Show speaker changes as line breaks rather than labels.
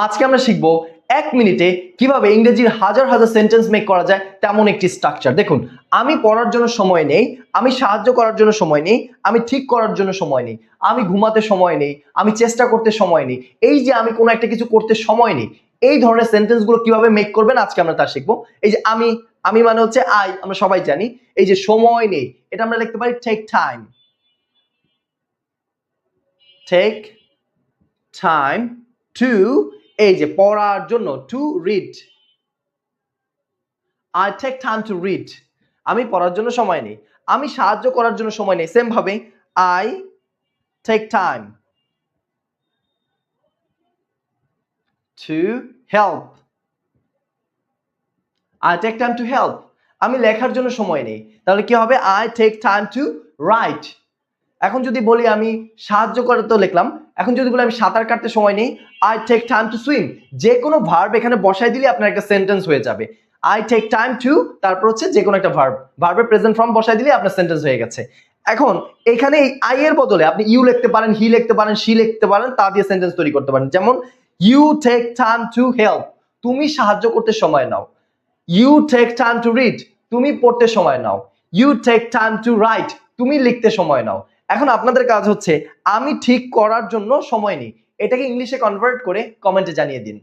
আজকে আমরা শিখবো 1 মিনিটে কিভাবে ইংরেজির হাজার হাজার সেন্টেন্স মেক করা যায় তেমন একটি স্ট্রাকচার। দেখুন, আমি পড়ার জন্য সময় নেই, আমি সাহায্য করার জন্য সময় নেই, আমি ঠিক করার জন্য সময় নেই, আমি ঘুমাতে সময় নেই, আমি চেষ্টা করতে সময় নেই, এই যে আমি কোনো একটা কিছু করতে সময় নেই, এই ধরনের সেন্টেন্সগুলো কিভাবে মেক করবেন আজকে আমরা তা শিখবো। এই যে আমি মানে হচ্ছে আই, আমরা সবাই জানি। এই যে সময় নেই, এটা আমরা লিখতে পারি take time. Take time to, এই যে পড়ার জন্য, to read. I take time to read, আমি পড়ার জন্য সময় নেই, আমি সাহায্য করার জন্য সময় নেই। সেম ভাবে I take time to help, I take time to help, আমি লেখার জন্য সময় নেই। তাহলে কি হবে? I take time to write। এখন যদি বলি আমি সাহায্য করে তো লিখলাম, এখন যদি বলি আমি সাঁতার কাটতে সময় নেই, I take time to swim। যে কোনো ভার্ব এখানে বসাই দিলে আপনার একটা সেন্টেন্স হয়ে যাবে। I take time to, তারপর হচ্ছে যে কোনো একটা ভার্বের প্রেজেন্ট ফর্ম বসাই দিলে আপনার সেন্টেন্স হয়ে গেছে। এখন এখানে এই আই এর বদলে আপনি ইউ লিখতে পারেন, হি লিখতে পারেন, শি লিখতে পারেন, তা দিয়ে সেন্টেন্স তৈরি করতে পারেন। যেমন you take time to help, তুমি সাহায্য করতে সময় নাও। You take time to read, তুমি পড়তে সময় নাও। You take time to write, তুমি লিখতে সময় নাও। এখন আপনাদের কাজ হচ্ছে আমি ঠিক করার জন্য সময় নেই, এটাকে ইংলিশে কনভার্ট করে কমেন্টে জানিয়ে দিন।